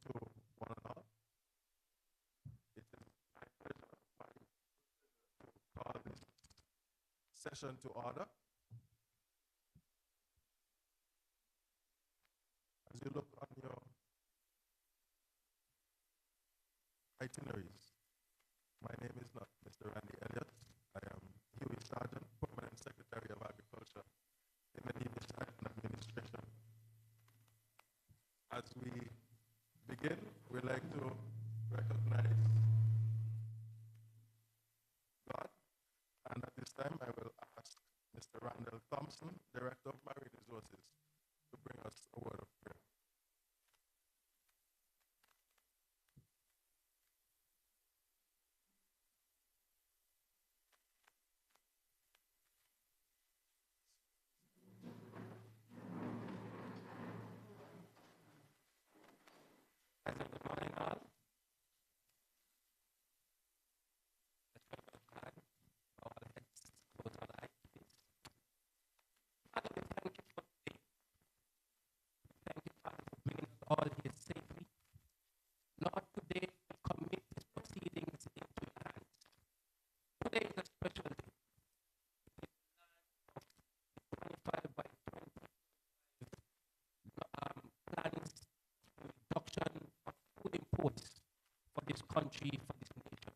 To one another. It is my pleasure to call this session to order. As you look on your itineraries, my name is not Mr. Randy Elliott. I am Huey Sargent, Permanent Secretary of Agriculture in the Nevis Administration. As we begin, we'd like to recognize God, and at this time I will ask Mr. Randall Thompson, Director of Marine Resources, to bring us a word of prayer. Good morning, all. All heads close our eyes, please. Father, we thank you for today. Thank you, Father, for bringing us all here safely. Lord, today we commit these proceedings into your hands. Today is a special day. It is 25 by 20 plans for reduction of food imports for this country, for this nation.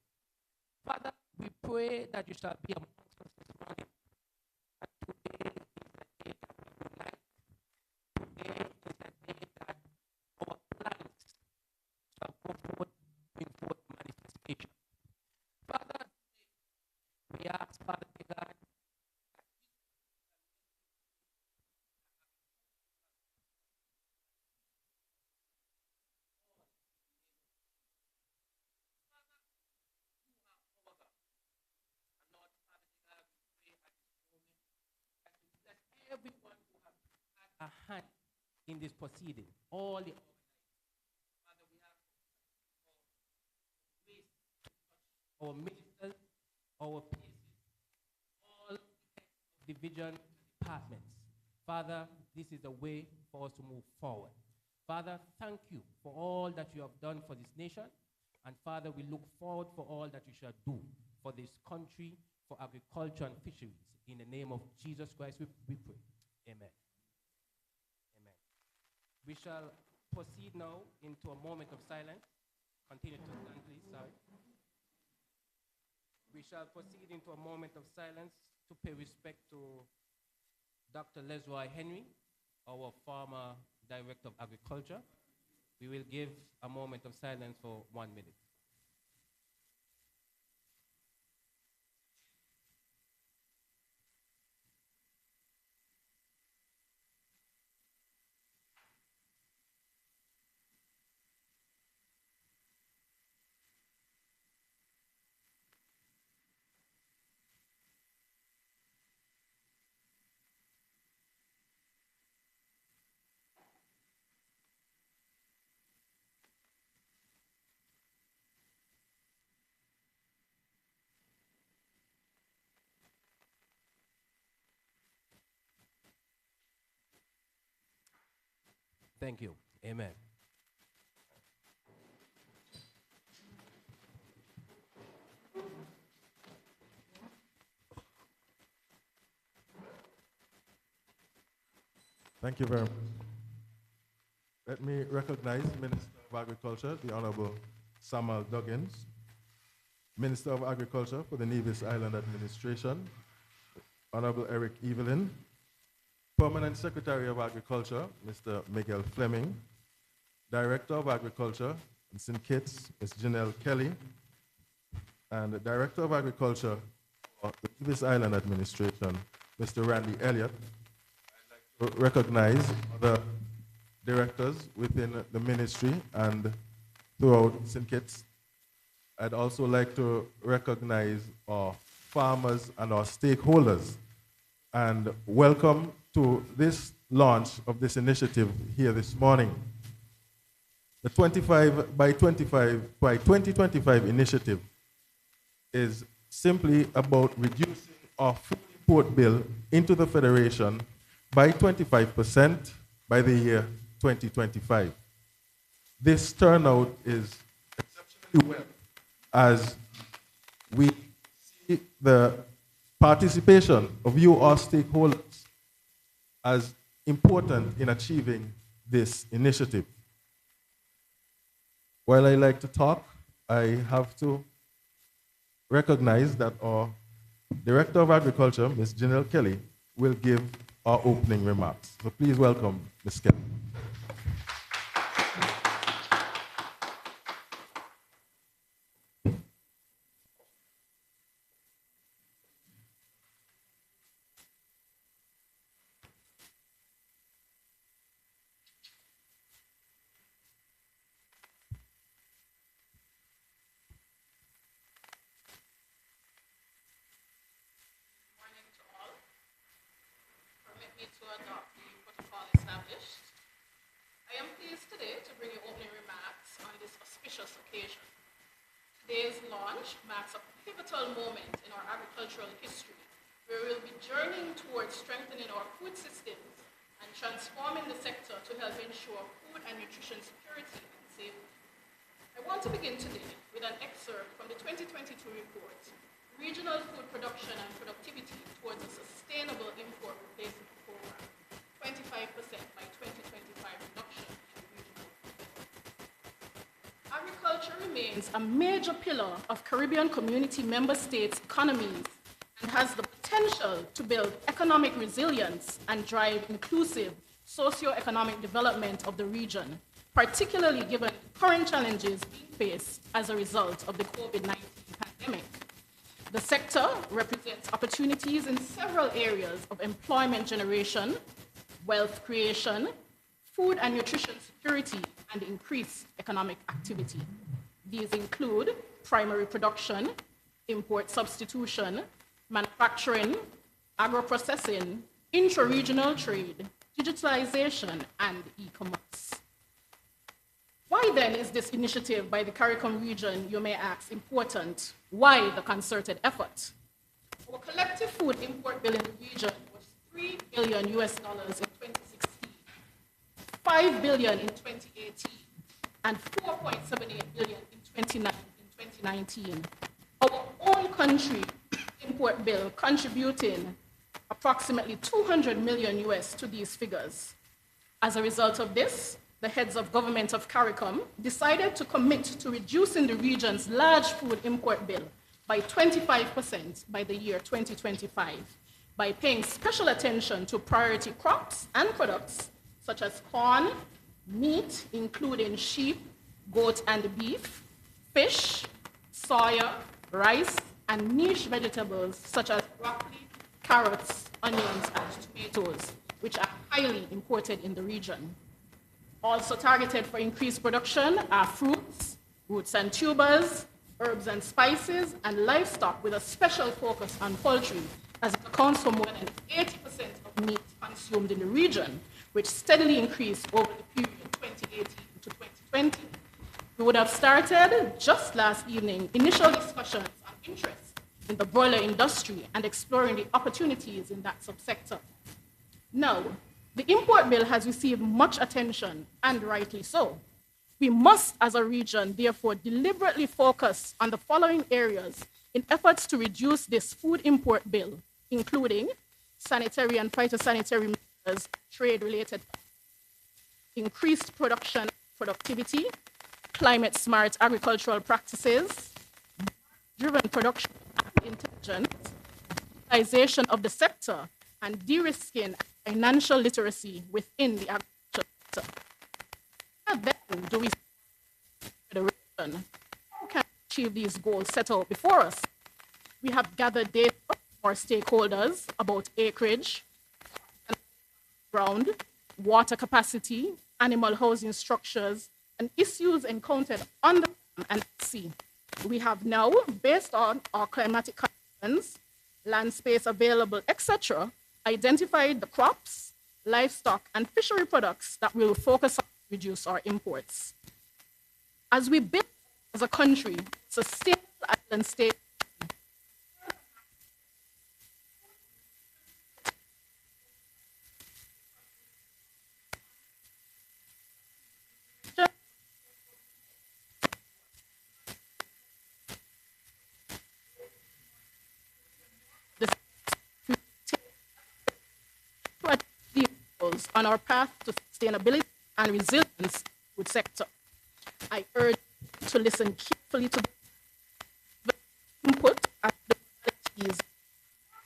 Father, we pray that you shall be amongst us this morning. That today is the day that we unite. Today is the day that our plans shall go forth, bring forth manifestation. Father, we ask, Father, dear God, everyone who has had a hand in this proceeding, all the Father, we ask for grace to touch our ministers, our PCs, all heads of division departments. Father, this is the way for us to move forward. Father, thank you for all that you have done for this nation. And Father, we look forward for all that you shall do for this country, for agriculture and fisheries. In the name of Jesus Christ, we pray. Amen. Amen. We shall proceed now into a moment of silence. Continue to stand, please. Sorry. We shall proceed into a moment of silence to pay respect to Dr. Lesroy Henry, our former Director of Agriculture. We will give a moment of silence for 1 minute. Thank you. Amen. Thank you very much. Let me recognize Minister of Agriculture, the Honorable Samuel Duggins, Minister of Agriculture for the Nevis Island Administration, Honorable Eric Evelyn, Permanent Secretary of Agriculture, Mr. Miguel Fleming, Director of Agriculture in St. Kitts, Ms. Janelle Kelly, and the Director of Agriculture for the Nevis Island Administration, Mr. Randy Elliott. I'd like to recognize other directors within the ministry and throughout St. Kitts. I'd also like to recognize our farmers and our stakeholders and welcome to this launch of this initiative here this morning. The 25 by 2025 initiative is simply about reducing our food import bill into the Federation by 25% by the year 2025. This turnout is exceptionally well as we see the participation of you, our stakeholders, as important in achieving this initiative. While I like to talk, I have to recognize that our Director of Agriculture, Ms. Janelle Kelly, will give our opening remarks. So please welcome Ms. Kelly. Today's launch marks a pivotal moment in our agricultural history, where we'll be journeying towards strengthening our food systems and transforming the sector to help ensure food and nutrition security and safety. I want to begin today with an excerpt from the 2022 report, Regional Food Production and Productivity Towards a Sustainable Import Replacement Program, 25% by 2025 reduction. Agriculture remains a major pillar of Caribbean community member states' economies and has the potential to build economic resilience and drive inclusive socio-economic development of the region, particularly given current challenges being faced as a result of the COVID-19 pandemic. The sector represents opportunities in several areas of employment generation, wealth creation, food and nutrition security, and increased economic activity. These include primary production, import substitution, manufacturing, agro-processing, intra-regional trade, digitalization, and e-commerce. Why then is this initiative by the CARICOM region, you may ask, important? Why the concerted effort? Our collective food import bill in the region was $3 billion in 2016, $5 billion in 2018, and $4.78 billion in 2019. Our own country import bill contributing approximately $200 million to these figures. As a result of this, the heads of government of CARICOM decided to commit to reducing the region's large food import bill by 25% by the year 2025 by paying special attention to priority crops and products such as corn, meat, including sheep, goat, and beef, fish, soya, rice, and niche vegetables such as broccoli, carrots, onions, and tomatoes, which are highly imported in the region. Also targeted for increased production are fruits, roots and tubers, herbs and spices, and livestock with a special focus on poultry, as it accounts for more than 80% of meat consumed in the region, which steadily increased over the period 2018 to 2020. We would have started just last evening initial discussions on interest in the broiler industry and exploring the opportunities in that subsector. Now, The import bill has received much attention, and rightly so. We must, as a region, therefore deliberately focus on the following areas in efforts to reduce this food import bill, including sanitary and phytosanitary measures, trade-related, increased production productivity, climate-smart agricultural practices, driven production and intelligence, digitalization of the sector, and de-risking financial literacy within the agriculture sector. How then do we federation? How can we achieve these goals set out before us? We have gathered data from our stakeholders about acreage, ground, water capacity, animal housing structures, and issues encountered on the land and at sea. We have now, based on our climatic conditions, land space available, etc., identified the crops, livestock, and fishery products that we will focus on to reduce our imports. As we build as a country, sustainable island state, on our path to sustainability and resilience in the food sector. I urge you to listen carefully to the input and the realities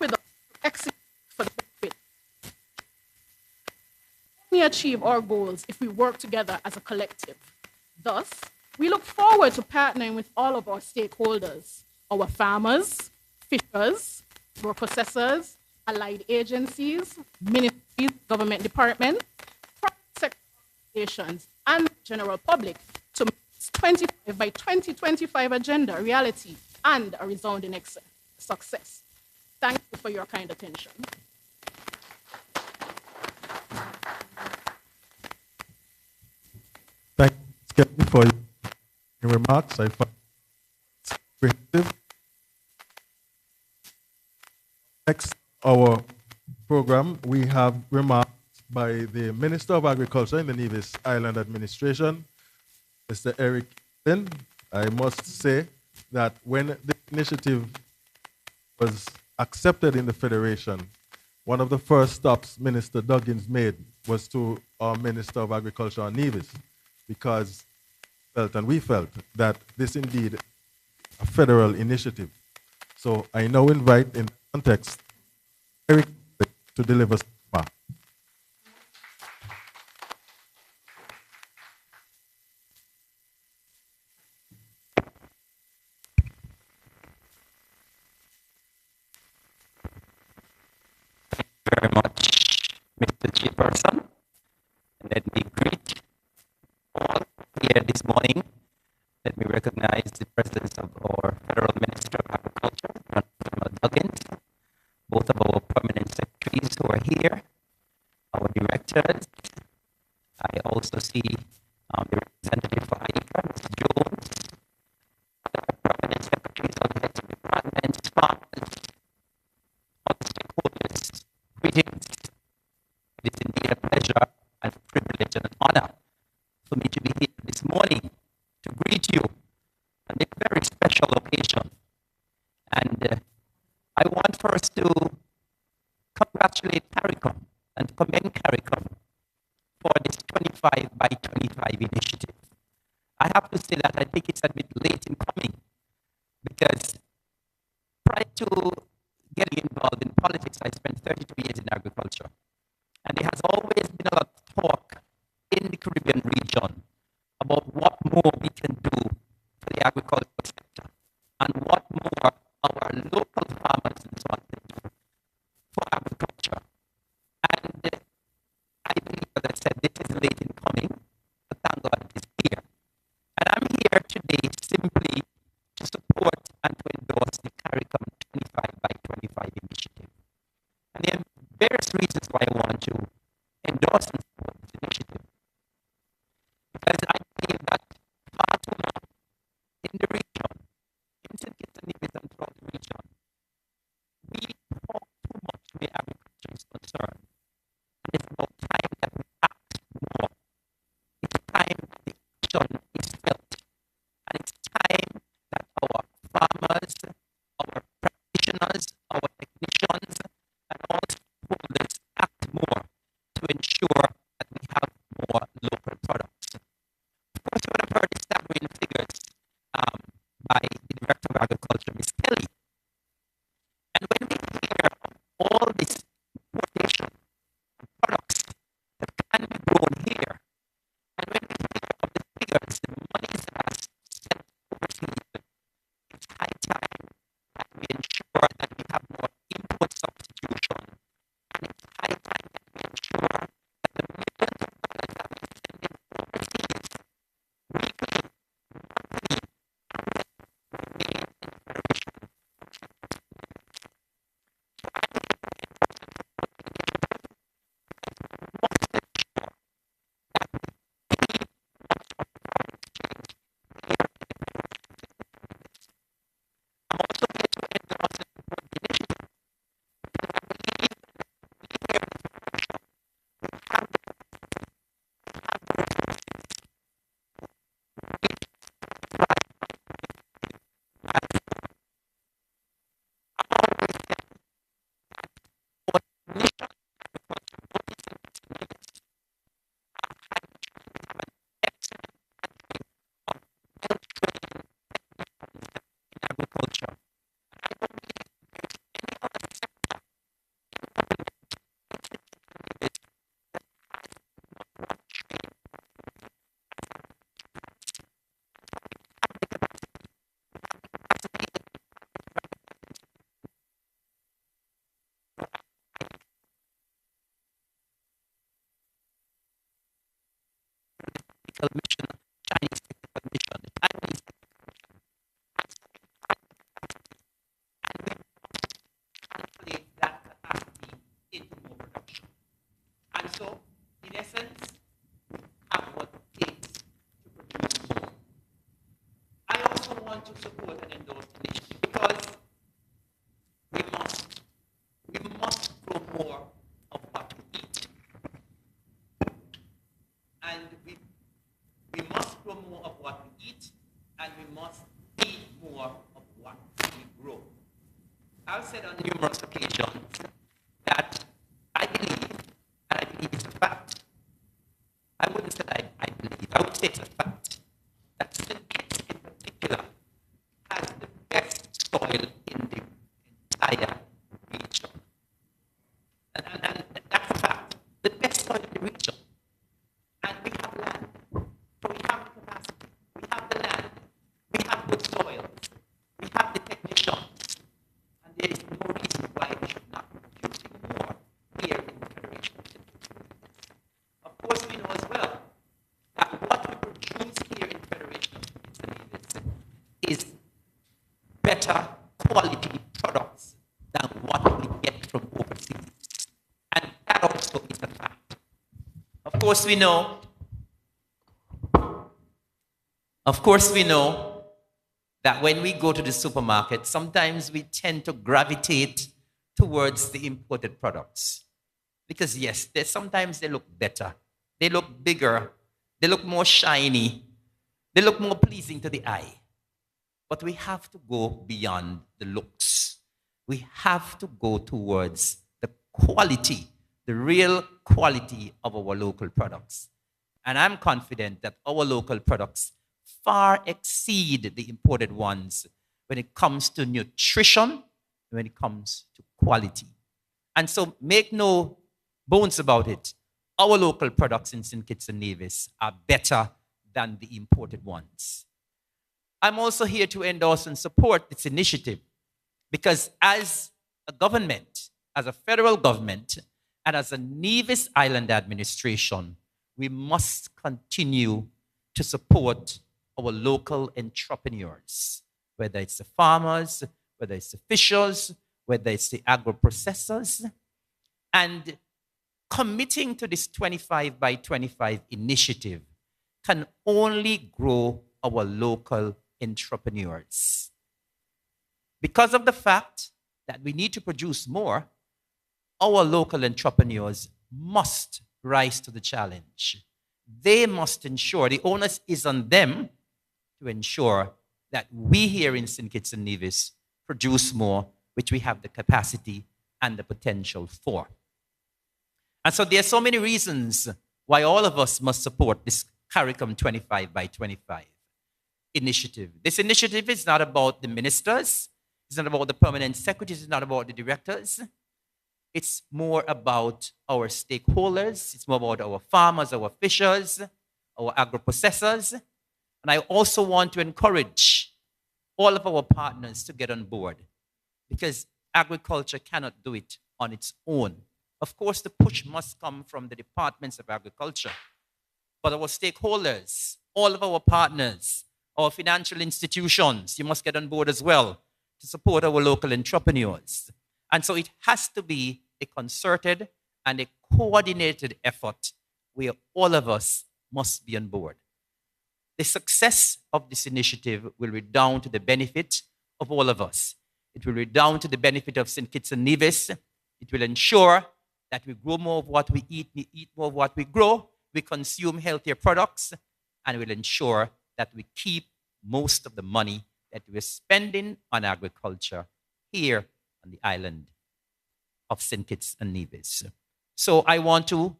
with the execute for the benefit. We achieve our goals if we work together as a collective. Thus, we look forward to partnering with all of our stakeholders, our farmers, fishers, processors, allied agencies, ministries, government departments, private sector organizations, and the general public to make this 25 by 2025 agenda a reality and a resounding success. Thank you for your kind attention. Thank you for your remarks. I find it creative. Next, our program, we have remarks by the Minister of Agriculture in the Nevis Island Administration, Mr. Eric. I must say that when the initiative was accepted in the Federation, one of the first stops Minister Duggins made was to our Minister of Agriculture on Nevis, because we felt that this indeed a federal initiative. So I now invite in context Eric to deliver. Very much, Mr. Chairperson. And let me greet all here this morning. Let me recognize the presence of our Federal Minister of Agriculture, Honorable Duggins, both of our permanent secretaries who are here, our directors. I also see the representative for ICA, Ms. Jones, other permanent secretaries of the departments, partners, all the stakeholders. Greetings. It is indeed a pleasure and a privilege and an honor for me to be here this morning to greet you on a very special occasion. And I want first to congratulate CARICOM and commend CARICOM for this 25 by 25 initiative. I have to say that I think it's a bit late in coming, because prior to getting involved in politics, I spent 32 years in agriculture. And there has always been a lot of talk in the Caribbean region about what more we can do for the agricultural sector and what more our local farmers and so on can do for agriculture. And I believe, as I said, this is late in coming, but thank God it is here. And I'm here today simply to support and to endorse the CARICOM 25 by 25 initiative. And there are various reasons why I want to endorse and support this initiative. Because I believe that far too long in the region, in St. Kitts and Nevis and throughout the region, we talk too much where agriculture is concerned. And it's about time want to support and endorse the initiative because we must grow more of what we eat. And we must grow more of what we eat, and we must eat more of what we grow. I've said on numerous occasions that I believe, and I believe it's a fact. I wouldn't say I believe, I would say it's a fact, that St. Kitts in particular has the best soil in the entire region. And that's a fact, the best soil in the region. And we have land, so we have the capacity, we have the land, we have good soils, we have the technicians, and there is no reason why we should not be producing more here in the Federation. Of course, we know as well that what we produce here in Federation is better quality products than what we get from overseas. And that also is a fact. Of course, we know that when we go to the supermarket, sometimes we tend to gravitate towards the imported products. Because yes, sometimes they look better. They look bigger. They look more shiny. They look more pleasing to the eye. But we have to go beyond the looks. We have to go towards the quality, the real quality of our local products. And I'm confident that our local products far exceed the imported ones when it comes to nutrition, when it comes to quality. And so make no bones about it, our local products in St. Kitts and Nevis are better than the imported ones. I'm also here to endorse and support this initiative because as a government, as a federal government, and as a Nevis Island administration, we must continue to support our local entrepreneurs, whether it's the farmers, whether it's the fishers, whether it's the agro-processors, and committing to this 25 by 25 initiative can only grow our local entrepreneurs. Because of the fact that we need to produce more, our local entrepreneurs must rise to the challenge. They must ensure, the onus is on them to ensure that we here in St. Kitts and Nevis produce more, which we have the capacity and the potential for. And so there are so many reasons why all of us must support this CARICOM 25 by 25 initiative. This initiative is not about the ministers, it's not about the permanent secretaries, it's not about the directors. It's more about our stakeholders, it's more about our farmers, our fishers, our agro-processors. And I also want to encourage all of our partners to get on board because agriculture cannot do it on its own. Of course, the push must come from the departments of agriculture, but our stakeholders, all of our partners, our financial institutions, you must get on board as well to support our local entrepreneurs. And so it has to be a concerted and a coordinated effort where all of us must be on board. The success of this initiative will redound to the benefit of all of us. It will redound to the benefit of St. Kitts and Nevis. It will ensure that we grow more of what we eat more of what we grow, we consume healthier products, and will ensure that we keep most of the money that we're spending on agriculture here on the island of St. Kitts and Nevis. So I want to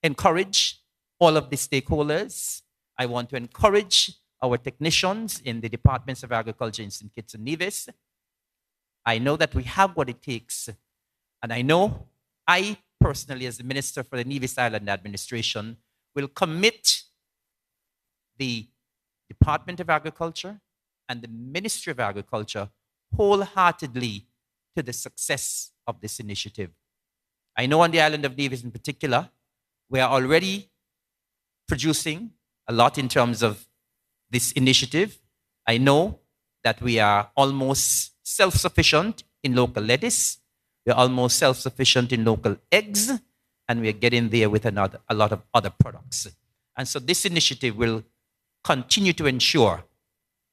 encourage all of the stakeholders. I want to encourage our technicians in the departments of agriculture in St. Kitts and Nevis. I know that we have what it takes. And I know I personally, as the Minister for the Nevis Island Administration, will commit the Department of Agriculture and the Ministry of Agriculture wholeheartedly to the success of this initiative. I know on the island of Nevis in particular, we are already producing a lot in terms of this initiative. I know that we are almost self-sufficient in local lettuce. We're almost self-sufficient in local eggs, and we're getting there with a lot of other products. And so this initiative will continue to ensure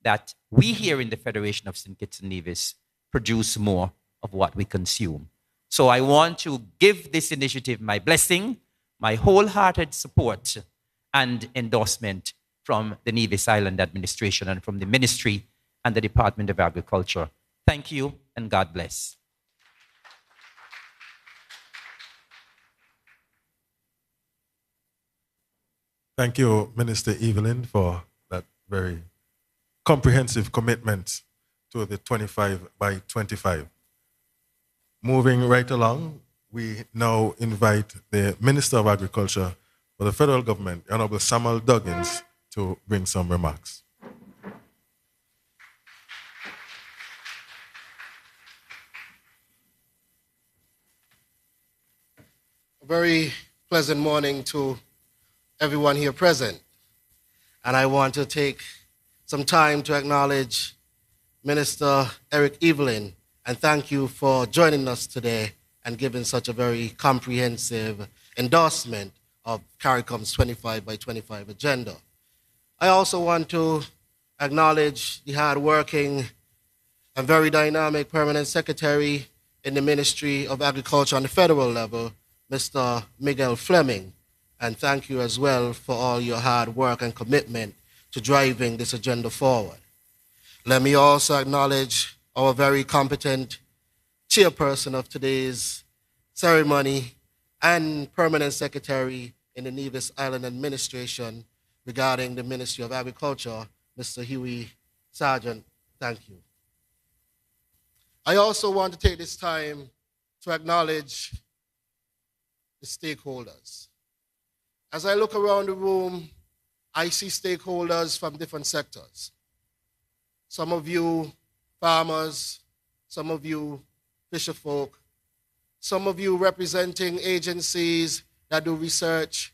that we here in the Federation of St. Kitts and Nevis produce more of what we consume. So I want to give this initiative my blessing, my wholehearted support and endorsement from the Nevis Island Administration and from the Ministry and the Department of Agriculture. Thank you and God bless. Thank you, Minister Evelyn, for that very comprehensive commitment to the 25 by 25. Moving right along, we now invite the Minister of Agriculture for the federal government, Honorable Samuel Duggins, to bring some remarks. A very pleasant morning to everyone here present. And I want to take some time to acknowledge Minister Eric Evelyn and thank you for joining us today and giving such a very comprehensive endorsement of CARICOM's 25 by 25 agenda. I also want to acknowledge the hard-working and very dynamic Permanent Secretary in the Ministry of Agriculture on the federal level, Mr. Miguel Fleming, and thank you as well for all your hard work and commitment to driving this agenda forward. Let me also acknowledge our very competent chairperson of today's ceremony and Permanent Secretary in the Nevis Island Administration regarding the Ministry of Agriculture, Mr. Huey Sargent. Thank you. I also want to take this time to acknowledge the stakeholders. As I look around the room, I see stakeholders from different sectors. Some of you farmers, some of you fisherfolk, some of you representing agencies that do research,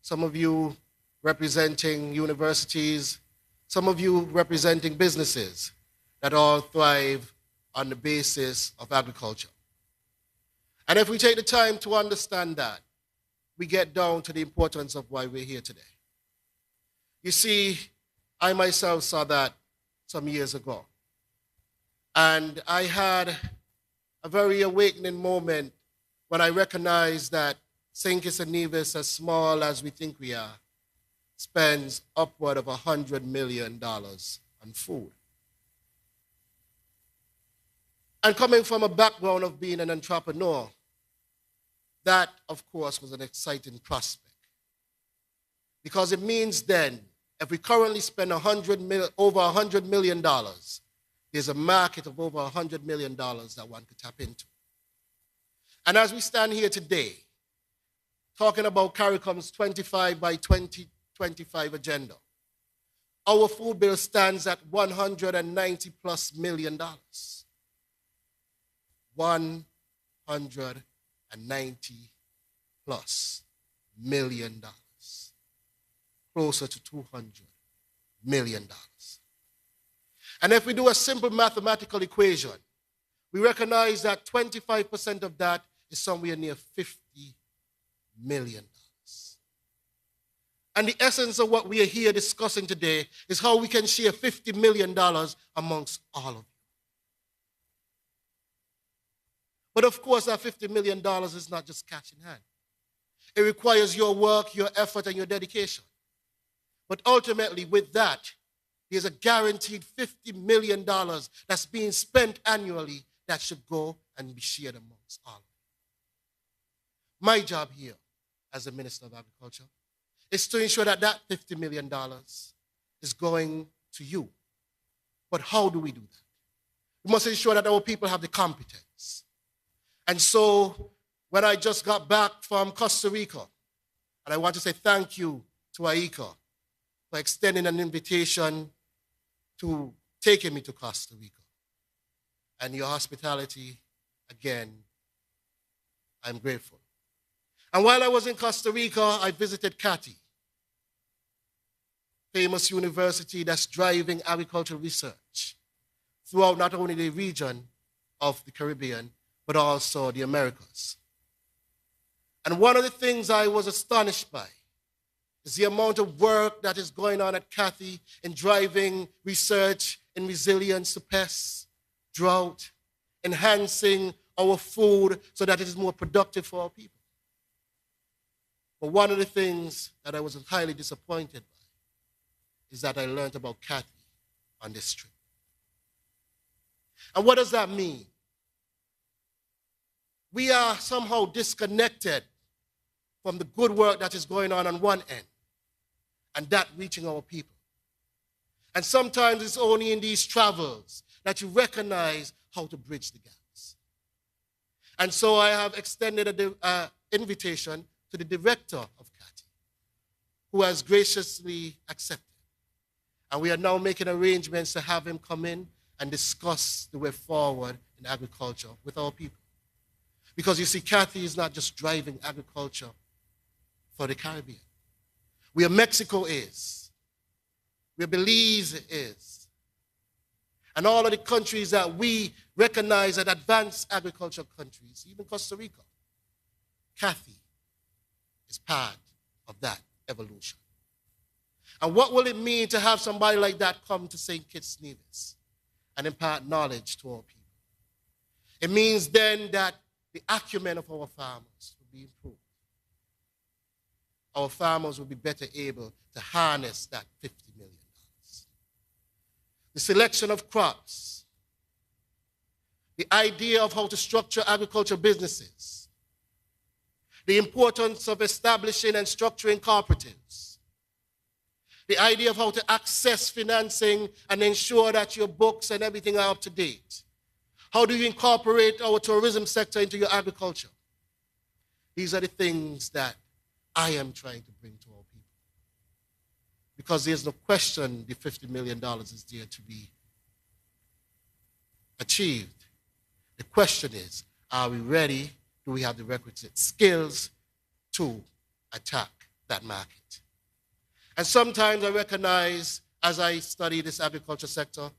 some of you representing universities, some of you representing businesses that all thrive on the basis of agriculture. And if we take the time to understand that, we get down to the importance of why we're here today. You see, I myself saw that some years ago. And I had a very awakening moment when I recognized that St. Kitts and Nevis, as small as we think we are, spends upward of $100 million on food. And coming from a background of being an entrepreneur, that, of course, was an exciting prospect. Because it means then, if we currently spend over $100 million, there's a market of over $100 million that one could tap into. And as we stand here today, talking about CARICOM's 25 by 2025 agenda, our food bill stands at $190 plus million. $190 plus million. Closer to $200 million. And if we do a simple mathematical equation, we recognize that 25% of that is somewhere near $50 million. And the essence of what we are here discussing today is how we can share $50 million amongst all of you. But of course, that $50 million is not just cash in hand. It requires your work, your effort, and your dedication. But ultimately, with that, there's a guaranteed $50 million that's being spent annually that should go and be shared amongst all of you. My job here as the Minister of Agriculture is to ensure that that $50 million is going to you. But how do we do that? We must ensure that our people have the competence. And so, when I just got back from Costa Rica, and I want to say thank you to AICA for extending an invitation to taking me to Costa Rica. And your hospitality, again, I'm grateful. And while I was in Costa Rica, I visited CATI, famous university that's driving agricultural research throughout not only the region of the Caribbean, but also the Americas. And one of the things I was astonished by It's the amount of work that is going on at Cathy in driving research in resilience to pests, drought, enhancing our food so that it is more productive for our people. But one of the things that I was highly disappointed by is that I learned about Cathy on this trip. And what does that mean? We are somehow disconnected from the good work that is going on one end, and that reaching our people. And sometimes it's only in these travels that you recognize how to bridge the gaps. And so I have extended an invitation to the director of CATI, who has graciously accepted. And we are now making arrangements to have him come in and discuss the way forward in agriculture with our people. Because you see, Cathy is not just driving agriculture for the Caribbean. Where Mexico is, where Belize is, and all of the countries that we recognize as advanced agricultural countries, even Costa Rica, Cathy is part of that evolution. And what will it mean to have somebody like that come to St. Kitts Nevis and impart knowledge to our people? It means then that the acumen of our farmers will be improved. Our farmers will be better able to harness that $50 million. The selection of crops, the idea of how to structure agriculture businesses, the importance of establishing and structuring cooperatives, the idea of how to access financing and ensure that your books and everything are up to date. How do you incorporate our tourism sector into your agriculture? These are the things that I am trying to bring to our people. Because there's no question the $50 million is there to be achieved. The question is, are we ready? Do we have the requisite skills to attack that market? And sometimes I recognize, as I study this agriculture sector,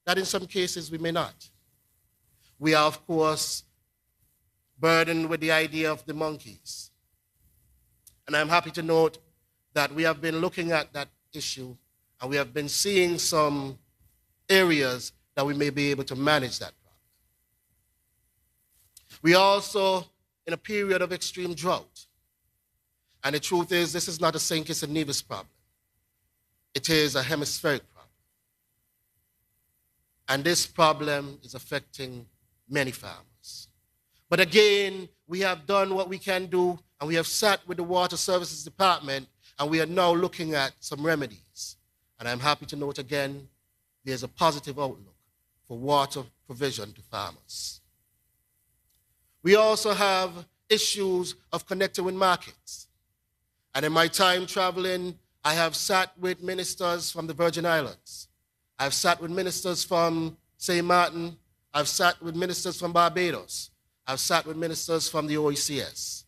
that in some cases we may not. We are, of course, burdened with the idea of the monkeys. And I'm happy to note that we have been looking at that issue, and we have been seeing some areas that we may be able to manage that problem. We are also in a period of extreme drought. And the truth is, this is not a St. Kitts and Nevis problem. It is a hemispheric problem. And this problem is affecting many farmers. But again, we have done what we can do, and we have sat with the Water Services Department, and we are now looking at some remedies. And I'm happy to note again, there's a positive outlook for water provision to farmers. We also have issues of connecting with markets. And in my time traveling, I have sat with ministers from the Virgin Islands. I've sat with ministers from St. Martin. I've sat with ministers from Barbados. I've sat with ministers from the OECS.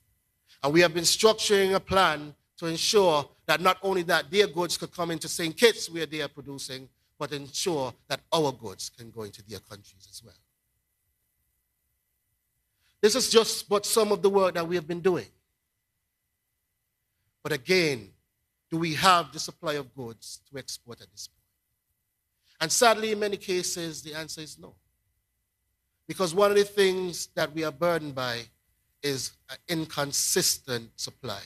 And we have been structuring a plan to ensure that not only that their goods could come into St. Kitts where they are producing, but ensure that our goods can go into their countries as well. This is just but some of the work that we have been doing. But again, do we have the supply of goods to export at this point? And sadly, in many cases, the answer is no. Because one of the things that we are burdened by is an inconsistent supply.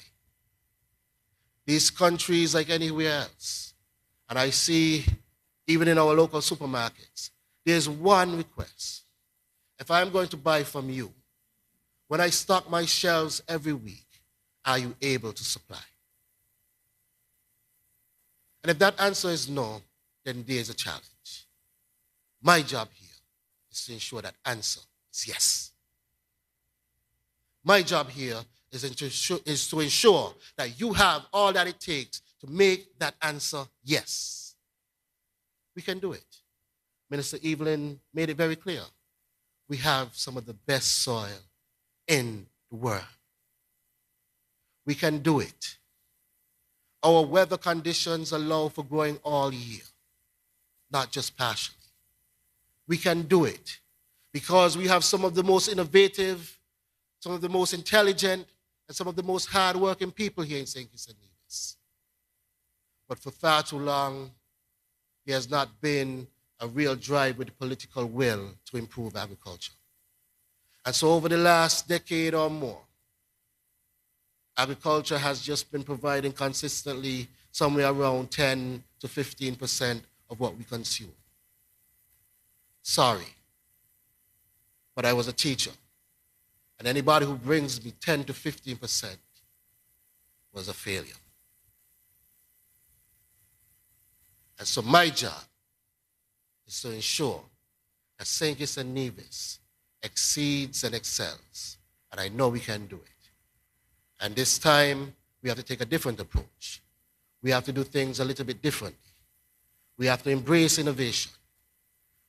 These countries, like anywhere else, and I see even in our local supermarkets, there's one request. If I'm going to buy from you, when I stock my shelves every week, are you able to supply? And if that answer is no, then there's a challenge. My job here is to ensure that answer is yes. My job here is to ensure that you have all that it takes to make that answer yes. We can do it. Minister Evelyn made it very clear. We have some of the best soil in the world. We can do it. Our weather conditions allow for growing all year, not just partially. We can do it because we have some of the most innovative, some of the most intelligent, and some of the most hardworking people here in St. Kitts and Nevis. but for far too long, there has not been a real drive with the political will to improve agriculture. And so over the last decade or more, agriculture has just been providing consistently somewhere around 10 to 15% of what we consume. Sorry, but I was a teacher. And anybody who brings me 10 to 15% was a failure. And so my job is to ensure that St. Kitts and Nevis exceeds and excels. And I know we can do it. And this time, we have to take a different approach. We have to do things a little bit differently. We have to embrace innovation.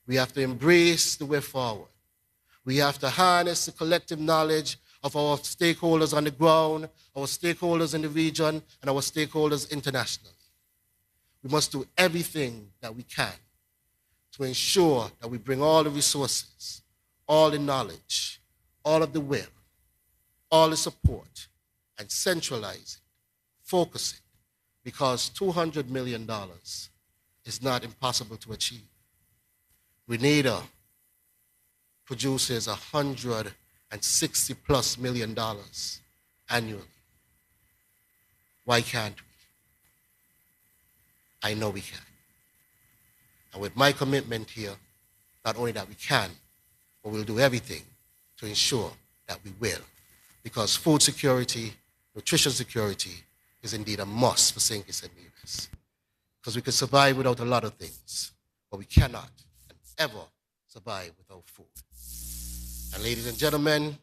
We have to embrace the way forward. We have to harness the collective knowledge of our stakeholders on the ground, our stakeholders in the region, and our stakeholders internationally. We must do everything that we can to ensure that we bring all the resources, all the knowledge, all of the will, all the support, and centralize it, focus it, because $200 million is not impossible to achieve. We need produces $160+ million annually. Why can't we? I know we can. And with my commitment here, not only that we can, but we'll do everything to ensure that we will. Because food security, nutrition security is indeed a must for St. Kitts and Nevis. Because we can survive without a lot of things, but we cannot and ever survive without food. And ladies and gentlemen,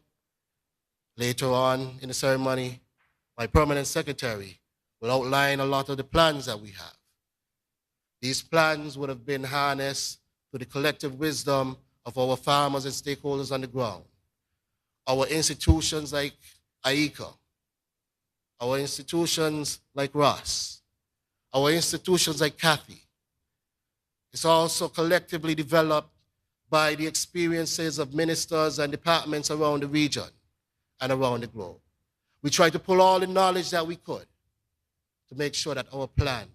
later on in the ceremony, my permanent secretary will outline a lot of the plans that we have. These plans would have been harnessed to the collective wisdom of our farmers and stakeholders on the ground. Our institutions like CARICOM, our institutions like Ross, our institutions like Kathy. It's also collectively developed by the experiences of ministers and departments around the region and around the globe. We tried to pull all the knowledge that we could to make sure that our plan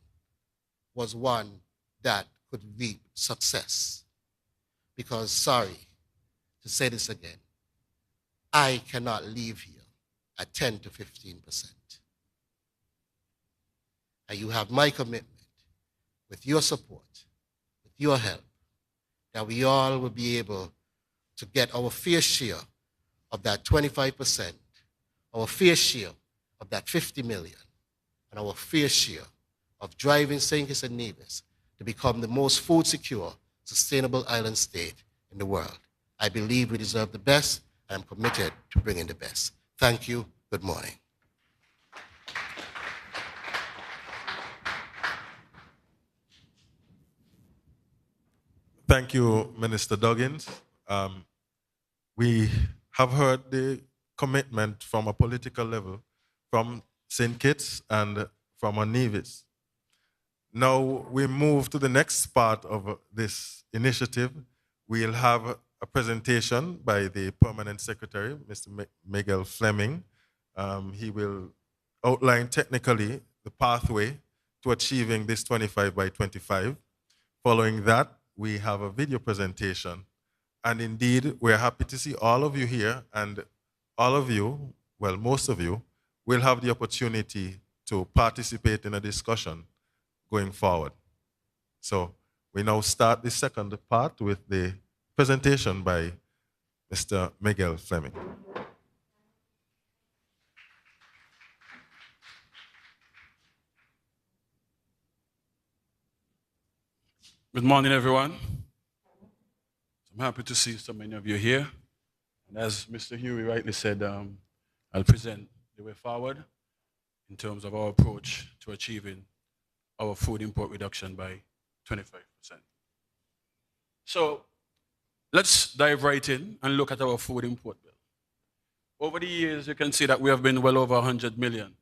was one that could reap success. Because, sorry to say this again, I cannot leave here at 10 to 15%. And you have my commitment, with your support, with your help, that we all will be able to get our fair share of that 25%, our fair share of that 50 million, and our fair share of driving St. Kitts and Nevis to become the most food secure, sustainable island state in the world. I believe we deserve the best, and I'm committed to bringing the best. Thank you. Good morning. Thank you, Minister Duggins. We have heard the commitment from a political level from St. Kitts and from Nevis. Now we move to the next part of this initiative. We'll have a presentation by the Permanent Secretary, Mr. Miguel Fleming. He will outline technically the pathway to achieving this 25 by 25. Following that, we have a video presentation. And indeed, we're happy to see all of you here, and all of you, well, most of you, will have the opportunity to participate in a discussion going forward. So we now start the second part with the presentation by Mr. Miguel Fleming. Good morning, everyone. I'm happy to see so many of you here. And as Mr. Huey rightly said, I'll present the way forward in terms of our approach to achieving our food import reduction by 25%. So let's dive right in and look at our food import bill. Over the years, you can see that we have been well over 100 million.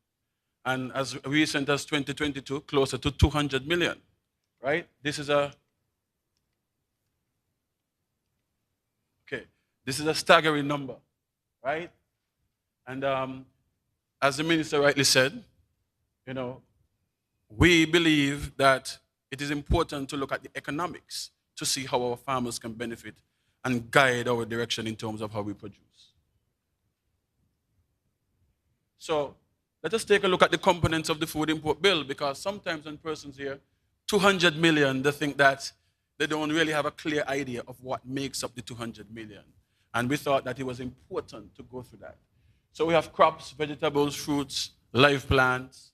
And as recent as 2022, closer to 200 million. Right? This is a staggering number, right? And as the minister rightly said, you know, we believe that it is important to look at the economics to see how our farmers can benefit and guide our direction in terms of how we produce. So let us take a look at the components of the food import bill, because sometimes when persons hear 200 million, they think that they don't really have a clear idea of what makes up the 200 million. And we thought that it was important to go through that. So we have crops, vegetables, fruits, live plants,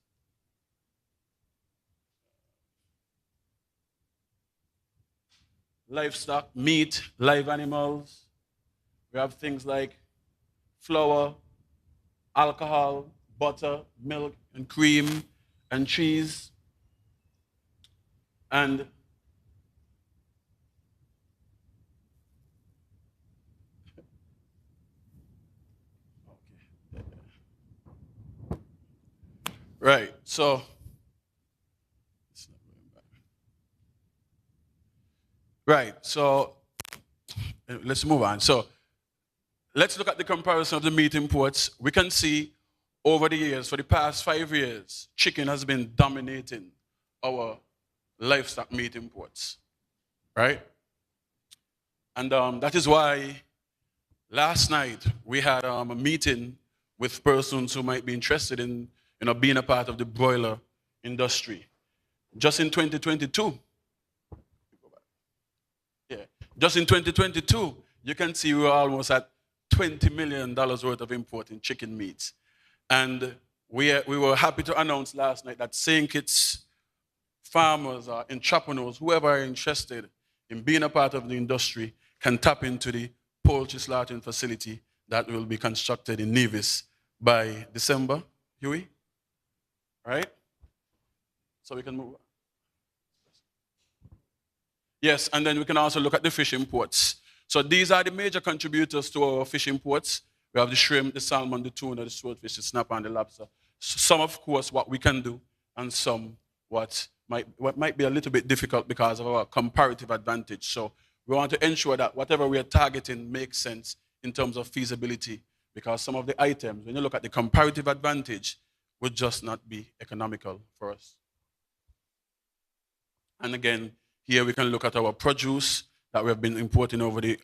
livestock, meat, live animals. We have things like flour, alcohol, butter, milk, and cream, and cheese. And right, so let's move on. So let's look at the comparison of the meat imports. We can see over the years, for the past 5 years, chicken has been dominating our livestock meat imports, right? And that is why last night we had a meeting with persons who might be interested in being a part of the broiler industry. Just in 2022, just in 2022, you can see we were almost at $20 million worth of importing chicken meats. And we were happy to announce last night that St. Kitts farmers or entrepreneurs, whoever are interested in being a part of the industry, can tap into the poultry slaughtering facility that will be constructed in Nevis by December, Huey? Right? So we can move on. Yes, and then we can also look at the fish imports. So these are the major contributors to our fish imports. We have the shrimp, the salmon, the tuna, the swordfish, the snapper, and the lobster. Some, of course, what we can do, and some what might be a little bit difficult because of our comparative advantage. So we want to ensure that whatever we are targeting makes sense in terms of feasibility, because some of the items, when you look at the comparative advantage, would just not be economical for us. And again, here we can look at our produce that we have been importing over the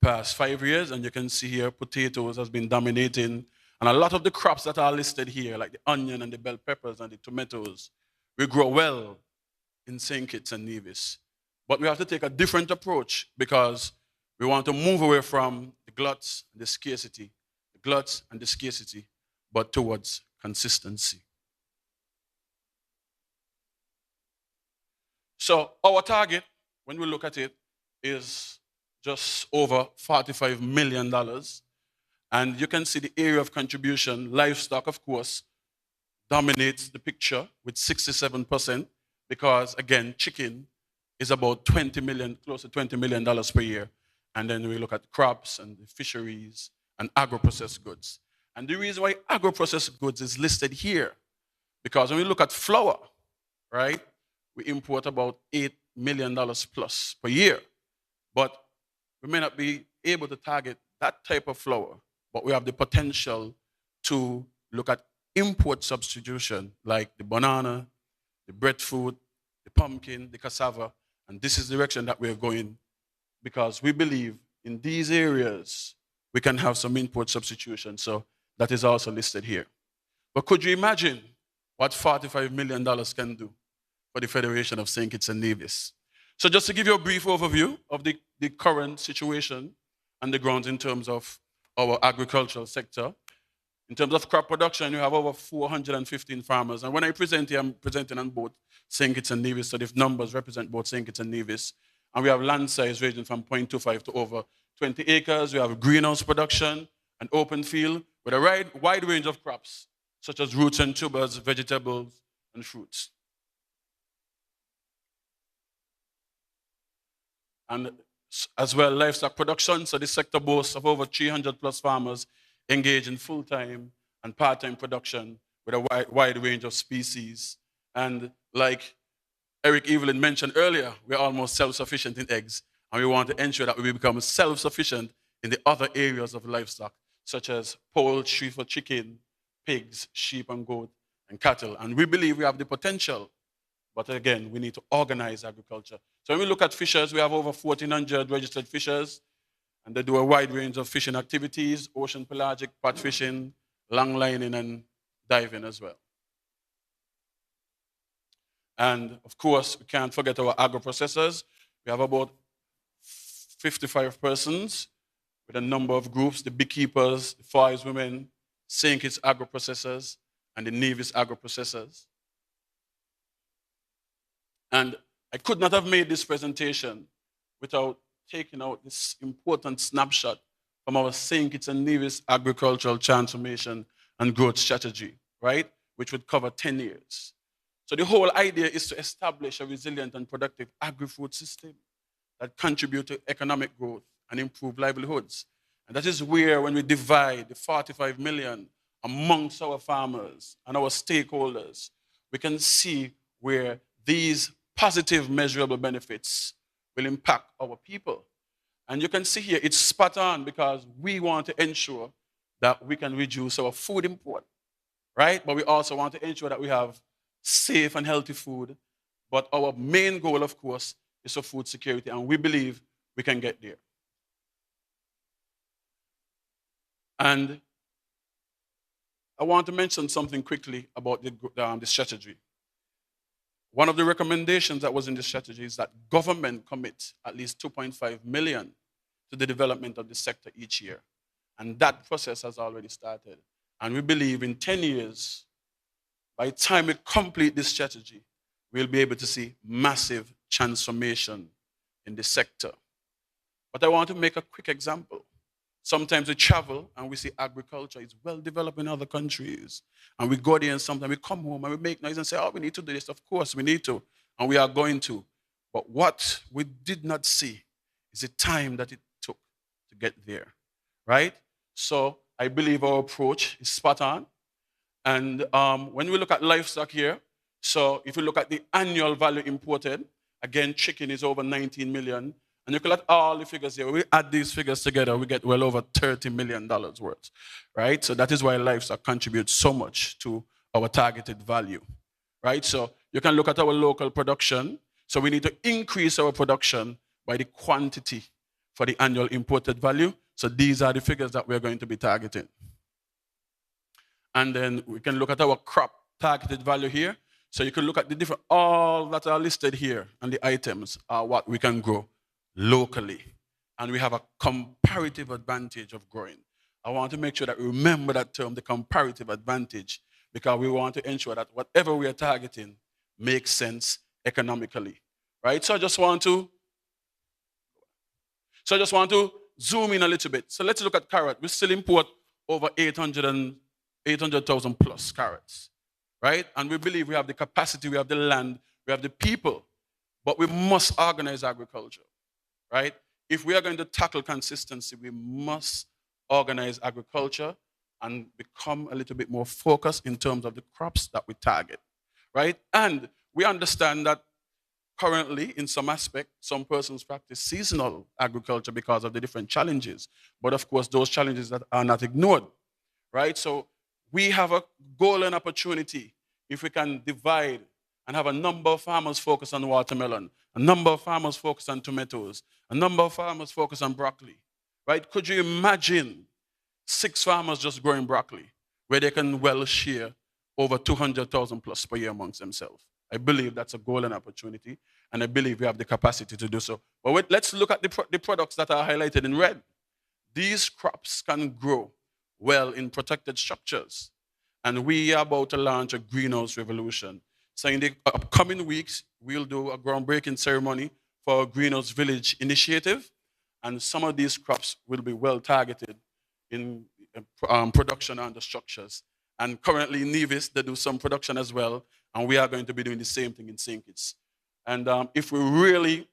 past 5 years, and you can see here potatoes has been dominating, and a lot of the crops that are listed here, like the onion and the bell peppers and the tomatoes, we grow well in St. Kitts and Nevis. But we have to take a different approach, because we want to move away from the gluts and the scarcity, but towards consistency. So our target, when we look at it, is just over $45 million. And you can see the area of contribution. Livestock, of course, dominates the picture with 67%, because, again, chicken is about $20 million, close to $20 million per year. And then we look at crops and the fisheries and agro-processed goods. And the reason why agro-processed goods is listed here, because when we look at flour, right, we import about $8 million plus per year. But we may not be able to target that type of flour, but we have the potential to look at import substitution, like the banana, the breadfruit, the pumpkin, the cassava, and this is the direction that we're going, because we believe in these areas we can have some import substitution. So that is also listed here. But could you imagine what $45 million can do for the Federation of St. Kitts and Nevis? So just to give you a brief overview of the current situation and the grounds in terms of our agricultural sector. In terms of crop production, you have over 415 farmers. And when I present here, I'm presenting on both St. Kitts and Nevis, so the numbers represent both St. Kitts and Nevis. And we have land size ranging from 0.25 to over 20 acres. We have greenhouse production, an open field with a wide range of crops, such as roots and tubers, vegetables, and fruits. And as well, livestock production. So this sector boasts of over 300 plus farmers engaged in full-time and part-time production with a wide range of species. And like Eric Evelyn mentioned earlier, we're almost self-sufficient in eggs, and we want to ensure that we become self-sufficient in the other areas of livestock, such as poultry for chicken, pigs, sheep, and goat, and cattle. And we believe we have the potential. But again, we need to organize agriculture. So when we look at fishers, we have over 1,400 registered fishers, and they do a wide range of fishing activities, ocean pelagic, pot fishing, long lining, and diving as well. And of course, we can't forget our agro-processors. We have about 55 persons with a number of groups, the beekeepers, the Far women, St. Kitts agro-processors, and the Nevis agro-processors. And I could not have made this presentation without taking out this important snapshot from our St. Kitts and Nevis agricultural transformation and growth strategy, right? Which would cover 10 years. So the whole idea is to establish a resilient and productive agri-food system that contribute to economic growth and improve livelihoods. And that is where, when we divide the 45 million amongst our farmers and our stakeholders, we can see where these positive measurable benefits will impact our people. And you can see here, it's spot on because we want to ensure that we can reduce our food import, right? But we also want to ensure that we have safe and healthy food. But our main goal, of course, is for food security, and we believe we can get there. And I want to mention something quickly about the strategy. One of the recommendations that was in the strategy is that government commit at least 2.5 million to the development of the sector each year. And that process has already started. And we believe in 10 years, by the time we complete this strategy, we'll be able to see massive transformation in the sector. But I want to make a quick example. Sometimes we travel and we see agriculture is well developed in other countries. And we go there and sometimes we come home and we make noise and say, oh, we need to do this. Of course, we need to. And we are going to. But what we did not see is the time that it took to get there. Right? So I believe our approach is spot on. And when we look at livestock here, so if you look at the annual value imported, again, chicken is over 19 million. And you look at all the figures here. We add these figures together, we get well over $30 million worth, right? So that is why livestock contributes so much to our targeted value, right? So you can look at our local production. So we need to increase our production by the quantity for the annual imported value. So these are the figures that we're going to be targeting. And then we can look at our crop targeted value here. So you can look at the different, all that are listed here, and the items are what we can grow locally. And we have a comparative advantage of growing. I want to make sure that we remember that term, the comparative advantage, because we want to ensure that whatever we are targeting makes sense economically, right? So I just want to zoom in a little bit. So let's look at carrot. We still import over 800,000 plus carrots, right? And we believe we have the capacity, we have the land, we have the people, but we must organize agriculture. Right? If we are going to tackle consistency, we must organize agriculture and become a little bit more focused in terms of the crops that we target, right? And we understand that currently, in some aspect, some persons practice seasonal agriculture because of the different challenges. But of course, those challenges that are not ignored, right? So we have a golden opportunity if we can divide and have a number of farmers focus on watermelon, a number of farmers focus on tomatoes, a number of farmers focus on broccoli, right? Could you imagine 6 farmers just growing broccoli where they can well share over 200,000 plus per year amongst themselves? I believe that's a golden opportunity, and I believe we have the capacity to do so. But let's look at the products that are highlighted in red. These crops can grow well in protected structures, and we are about to launch a greenhouse revolution. So in the upcoming weeks, we'll do a groundbreaking ceremony for our Greenhouse Village initiative, and some of these crops will be well targeted in production under structures. And currently in Nevis, they do some production as well, and we are going to be doing the same thing in St. Kitts. And if we really,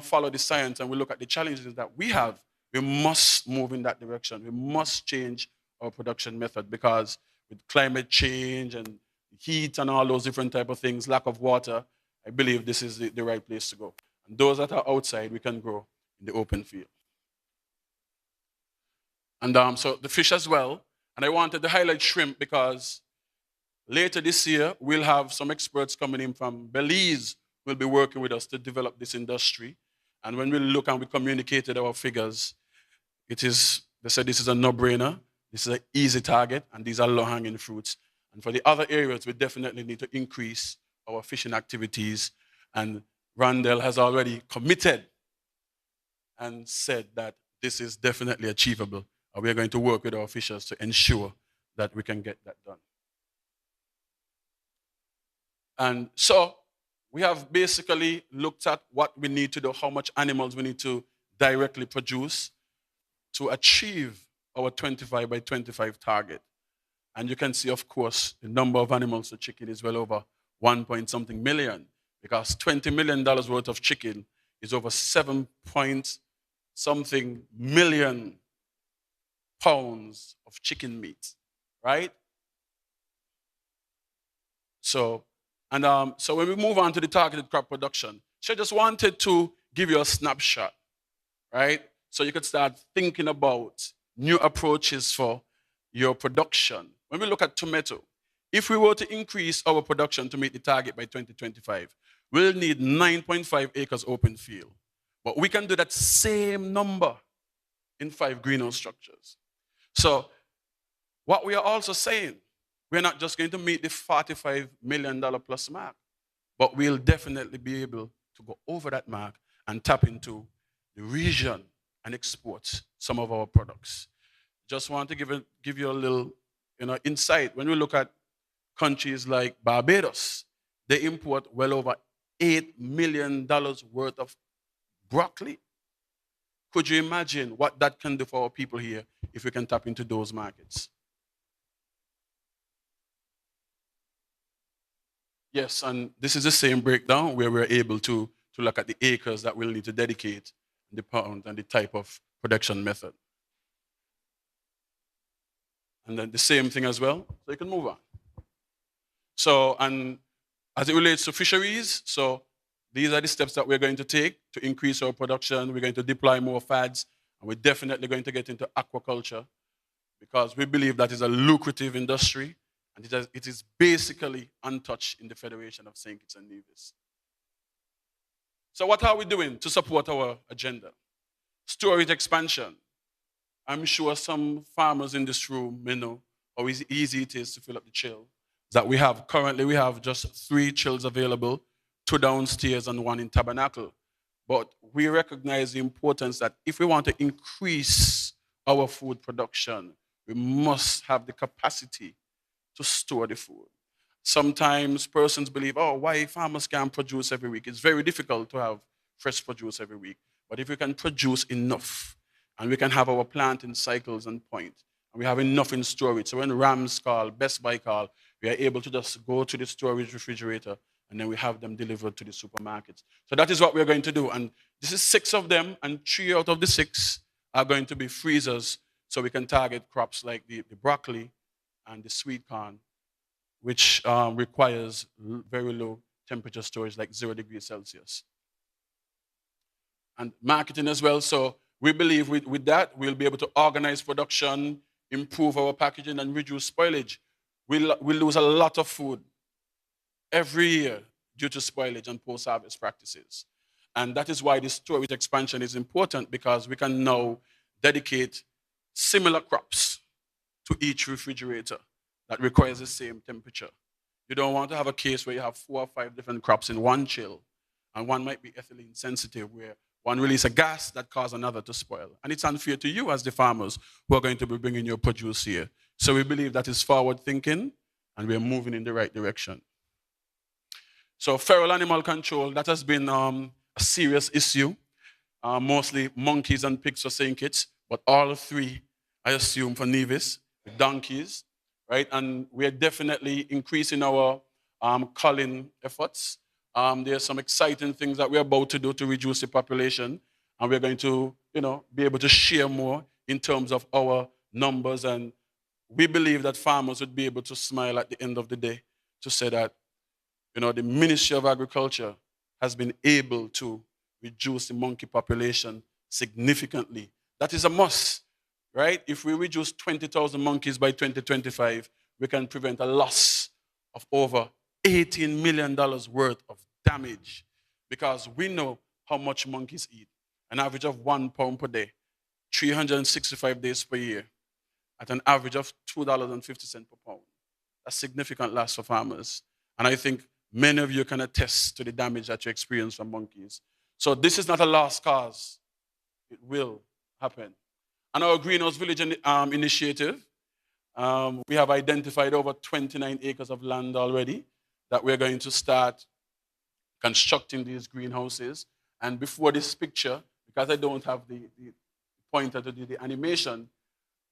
follow the science and we look at the challenges that we have, we must move in that direction. We must change our production method, because with climate change and heat and all those different type of things, lack of water, I believe this is the right place to go. And those that are outside, we can grow in the open field. And so the fish as well. And I wanted to highlight shrimp because Later this year, we'll have some experts coming in from Belize who will be working with us to develop this industry. And when we look and we communicated our figures, they said this is a no-brainer, this is an easy target, and these are low-hanging fruits. And for the other areas, we definitely need to increase our fishing activities. And Randall has already committed and said that this is definitely achievable. And we are going to work with our officials to ensure that we can get that done. And so we have basically looked at what we need to do, how much animals we need to directly produce to achieve our 25 by 25 target. And you can see, of course, the number of animals to chicken is well over 1 point something million, because $20 million worth of chicken is over 7 point something million pounds of chicken meat, right? So when we move on to the targeted crop production, I just wanted to give you a snapshot, right? So you could start thinking about new approaches for your production. When we look at tomato, if we were to increase our production to meet the target by 2025, we'll need 9.5 acres open field. But we can do that same number in 5 greenhouse structures. So what we are also saying, we're not just going to meet the $45 million plus mark, but we'll definitely be able to go over that mark and tap into the region and export some of our products. Just want to give you a little insight. When we look at countries like Barbados, they import well over $8 million worth of broccoli. Could you imagine what that can do for our people here if we can tap into those markets? Yes, and this is the same breakdown where we're able to look at the acres that we'll need to dedicate, the pound, and the type of production method. And then the same thing as well, so you can move on. So, and as it relates to fisheries, so these are the steps that we're going to take to increase our production. We're going to deploy more FADs, and we're definitely going to get into aquaculture because we believe that is a lucrative industry, and it is basically untouched in the Federation of St. Kitts and Nevis. So what are we doing to support our agenda? Storage expansion. I'm sure some farmers in this room may know how easy it is to fill up the chill that we have. Currently, we have just 3 chills available, 2 downstairs and 1 in Tabernacle. But we recognize the importance that if we want to increase our food production, we must have the capacity to store the food. Sometimes persons believe, oh, why farmers can't produce every week? It's very difficult to have fresh produce every week. But if we can produce enough, and we can have our planting cycles and point, and we have enough in storage. So when Rams call, Best Buy call, we are able to just go to the storage refrigerator, and then we have them delivered to the supermarkets. So that is what we're going to do. And this is 6 of them, and 3 out of the 6 are going to be freezers, so we can target crops like the broccoli and the sweet corn, which requires very low temperature storage, like 0 degrees Celsius. And marketing as well. So we believe with that, we'll be able to organize production, improve our packaging, and reduce spoilage. We lose a lot of food every year due to spoilage and post-harvest practices. And that is why this storage expansion is important, because we can now dedicate similar crops to each refrigerator that requires the same temperature. You don't want to have a case where you have 4 or 5 different crops in one chill, and one might be ethylene sensitive, where one releases a gas that causes another to spoil. And it's unfair to you as the farmers who are going to be bringing your produce here. So we believe that is forward thinking, and we're moving in the right direction. So feral animal control, that has been a serious issue. Mostly monkeys and pigs for St. Kitts, but all 3, I assume, for Nevis, with donkeys, right? And we're definitely increasing our culling efforts. There's some exciting things that we're about to do to reduce the population, and we're going to, be able to share more in terms of our numbers. And we believe that farmers would be able to smile at the end of the day to say that, the Ministry of Agriculture has been able to reduce the monkey population significantly. That is a must, right? If we reduce 20,000 monkeys by 2025, we can prevent a loss of over $18 million worth of damage because we know how much monkeys eat. An average of 1 pound per day, 365 days per year, at an average of $2.50 per pound. A significant loss for farmers. And I think many of you can attest to the damage that you experience from monkeys. So this is not a lost cause. It will happen. And our Greenhouse Village initiative, we have identified over 29 acres of land already that we're going to start constructing these greenhouses. And before this picture, because I don't have the pointer to do the animation,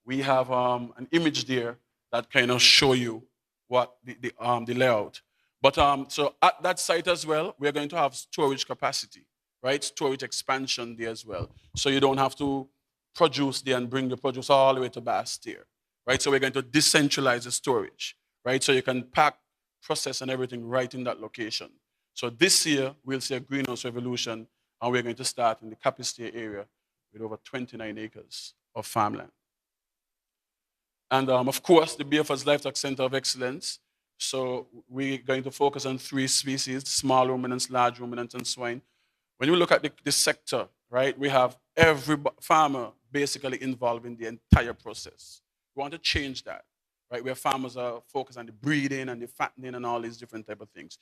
we have an image there that kind of show you what the layout. But so at that site as well, we're going to have storage capacity, right? Storage expansion there as well. So you don't have to produce there and bring the produce all the way to Bastille, right? So we're going to decentralize the storage, right? So you can pack, process, and everything right in that location. So this year, we'll see a greenhouse revolution, and we're going to start in the Capistier area with over 29 acres of farmland. And of course, the BFS Livestock Center of Excellence. So we're going to focus on 3 species: small ruminants, large ruminants, and swine. When you look at the sector, right, we have every farmer basically involved in the entire process. We want to change that, right, where farmers are focused on the breeding and the fattening and all these different type of things.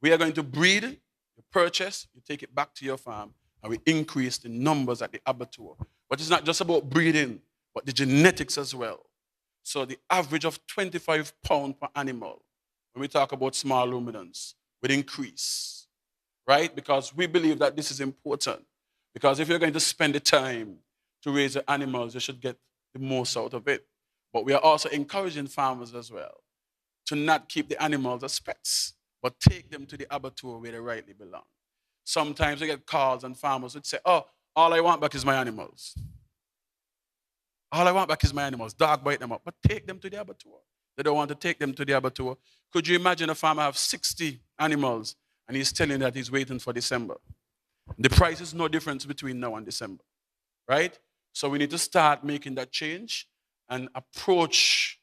We are going to breed, you purchase, you take it back to your farm, and we increase the numbers at the abattoir. But it's not just about breeding, but the genetics as well. So the average of 25 pounds per animal, when we talk about small ruminants, would increase, right? Because we believe that this is important. Because if you're going to spend the time to raise the animals, you should get the most out of it. But we are also encouraging farmers as well to not keep the animals as pets, but take them to the abattoir where they rightly belong. Sometimes we get calls and farmers would say, oh, all I want back is my animals. All I want back is my animals. Dog bite them up. But take them to the abattoir. They don't want to take them to the abattoir. Could you imagine a farmer have 60 animals and he's telling that he's waiting for December? The price is no difference between now and December, right? So we need to start making that change and approach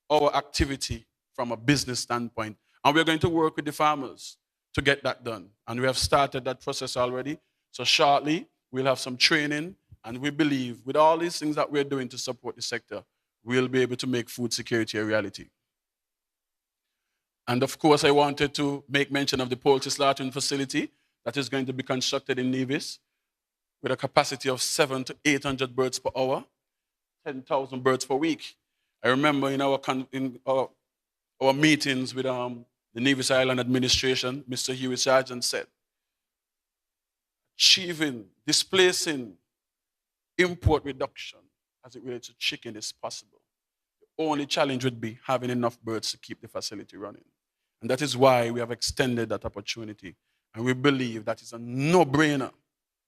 our activity from a business standpoint. And we're going to work with the farmers to get that done. And we have started that process already. So shortly, we'll have some training. And we believe with all these things that we're doing to support the sector, we'll be able to make food security a reality. And of course, I wanted to make mention of the poultry slaughtering facility that is going to be constructed in Nevis with a capacity of 700 to 800 birds per hour, 10,000 birds per week. I remember in our meetings with the Nevis Island administration, Mr. Huey Sargent said, displacing import reduction as it relates to chicken is possible. The only challenge would be having enough birds to keep the facility running. And that is why we have extended that opportunity. And we believe that is a no-brainer.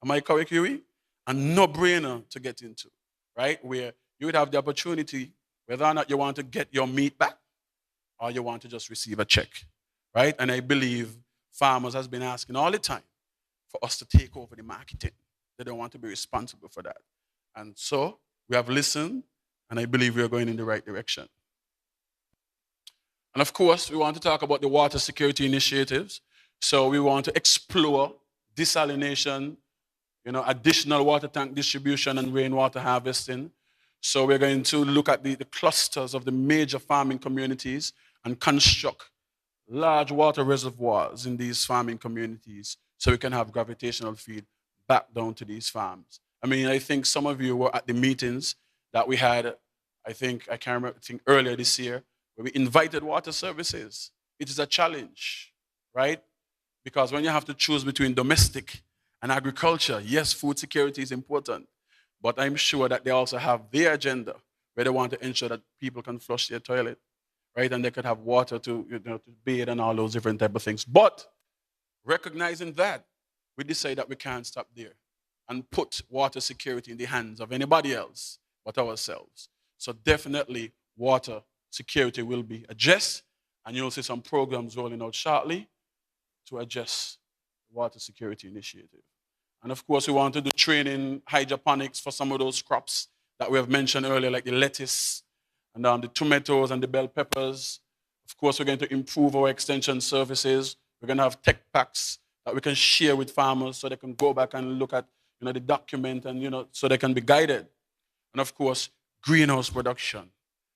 Am I correct, Huey? A no-brainer to get into, right? Where you would have the opportunity, whether or not you want to get your meat back or you want to just receive a check, right? And I believe farmers has been asking all the time for us to take over the marketing. They don't want to be responsible for that. And so we have listened, and I believe we are going in the right direction. And of course, we want to talk about the water security initiatives. So we want to explore desalination, additional water tank distribution and rainwater harvesting. So we're going to look at the clusters of the major farming communities and construct large water reservoirs in these farming communities so we can have gravitational feed back down to these farms. I think some of you were at the meetings that we had, I can't remember, earlier this year, where we invited water services. It is a challenge, right? Because when you have to choose between domestic and agriculture, yes, food security is important, but I'm sure that they also have their agenda where they want to ensure that people can flush their toilet, right? And they could have water to bathe and all those different type of things. But recognizing that, we decide that we can't stop there and put water security in the hands of anybody else but ourselves. So definitely water security will be addressed, and you'll see some programs rolling out shortly to address the water security initiative. And of course, we want to do training hydroponics for some of those crops that we have mentioned earlier, like the lettuce and the tomatoes and the bell peppers. Of course, we're going to improve our extension services. We're going to have tech packs that we can share with farmers so they can go back and look at the document and so they can be guided. And of course, greenhouse production,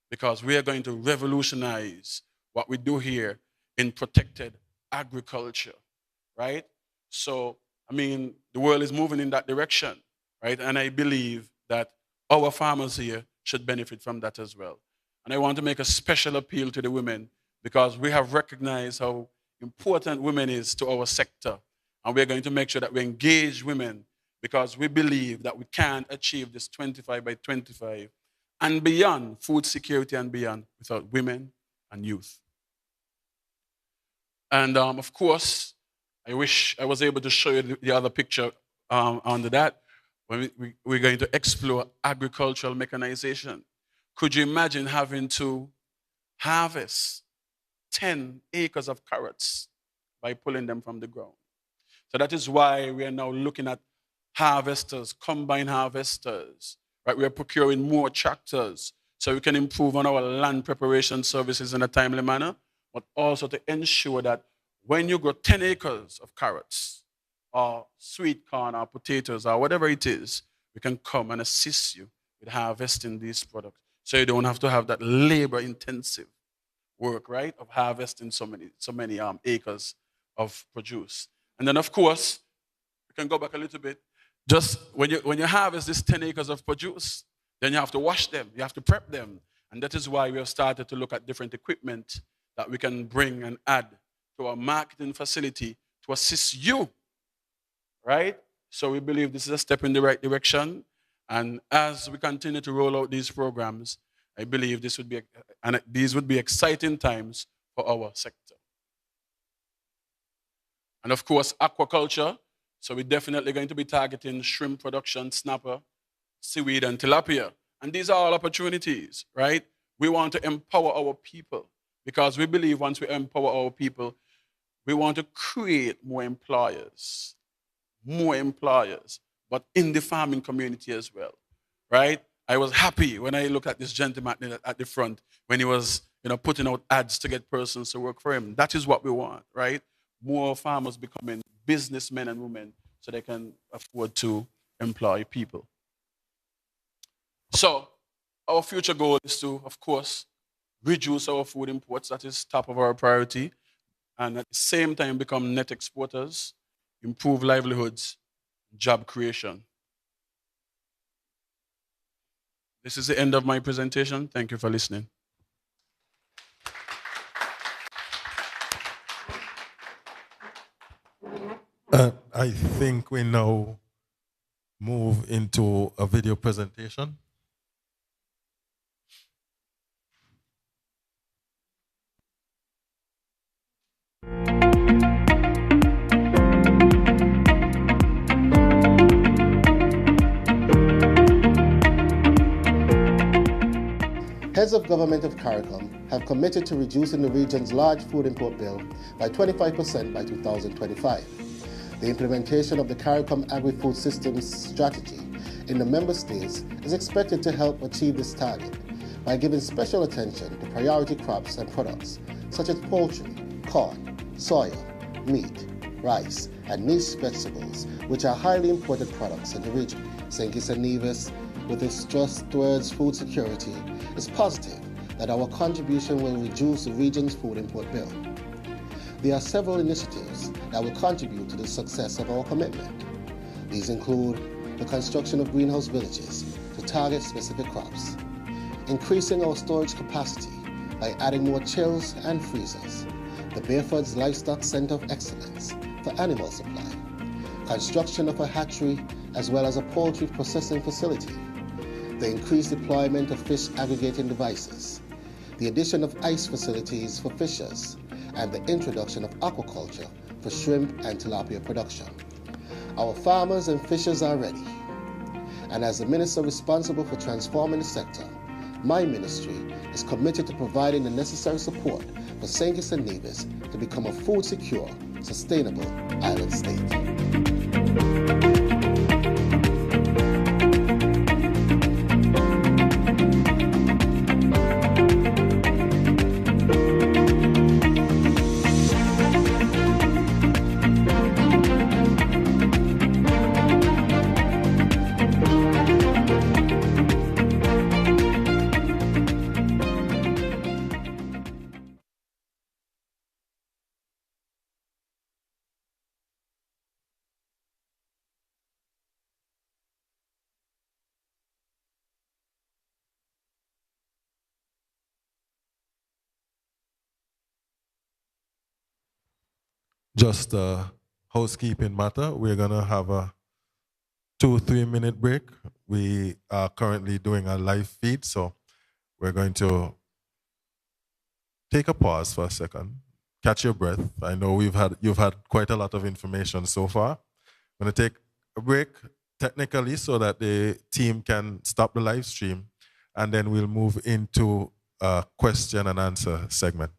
because we are going to revolutionize what we do here in protected agriculture, right? So, the world is moving in that direction, right? And I believe that our farmers here should benefit from that as well. And I want to make a special appeal to the women because we have recognized how important women is to our sector. And we're going to make sure that we engage women because we believe that we can't achieve this 25 by 25 and beyond, food security and beyond, without women and youth. And of course, I wish I was able to show you the other picture under that. When we're going to explore agricultural mechanization. Could you imagine having to harvest 10 acres of carrots by pulling them from the ground? So that is why we are now looking at harvesters, combine harvesters, right? We are procuring more tractors so we can improve on our land preparation services in a timely manner, but also to ensure that when you grow 10 acres of carrots, or sweet corn, or potatoes, or whatever it is, we can come and assist you with harvesting these products. So you don't have to have that labor-intensive work, right, of harvesting so many acres of produce. And then, of course, we can go back a little bit. Just when you harvest this 10 acres of produce, then you have to wash them, you have to prep them. And that is why we have started to look at different equipment that we can bring and add to our marketing facility to assist you, right? So we believe this is a step in the right direction. And as we continue to roll out these programs, I believe these would be exciting times for our sector. And of course, aquaculture. So we're definitely going to be targeting shrimp production, snapper, seaweed, and tilapia. And these are all opportunities, right? We want to empower our people because we believe once we empower our people, we want to create more employers, but in the farming community as well, right? I was happy when I looked at this gentleman at the front when he was, putting out ads to get persons to work for him. That is what we want, right? More farmers becoming businessmen and women so they can afford to employ people. So our future goal is to, of course, reduce our food imports. That is top of our priority. And at the same time become net exporters, improve livelihoods, job creation. This is the end of my presentation. Thank you for listening. I think we now move into a video presentation. Heads of government of CARICOM have committed to reducing the region's large food import bill by 25% by 2025. The implementation of the CARICOM Agri-Food Systems strategy in the member states is expected to help achieve this target by giving special attention to priority crops and products such as poultry, corn, soya, meat, rice, and niche vegetables, which are highly imported products in the region. St. Kitts and Nevis, with its thrust towards food security, is positive that our contribution will reduce the region's food import bill. There are several initiatives that will contribute to the success of our commitment. These include the construction of greenhouse villages to target specific crops, increasing our storage capacity by adding more chills and freezers, the Bareford's Livestock Center of Excellence for animal supply, construction of a hatchery as well as a poultry processing facility, the increased deployment of fish aggregating devices, the addition of ice facilities for fishers, and the introduction of aquaculture for shrimp and tilapia production. Our farmers and fishers are ready. And as the minister responsible for transforming the sector, my ministry is committed to providing the necessary support for St. Kitts and Nevis to become a food-secure, sustainable island state. Just a housekeeping matter. We're going to have a 2-3 minute break. We are currently doing a live feed, so we're going to take a pause for a second. Catch your breath. I know you've had quite a lot of information so far. I'm going to take a break technically so that the team can stop the live stream, and then we'll move into a question and answer segment.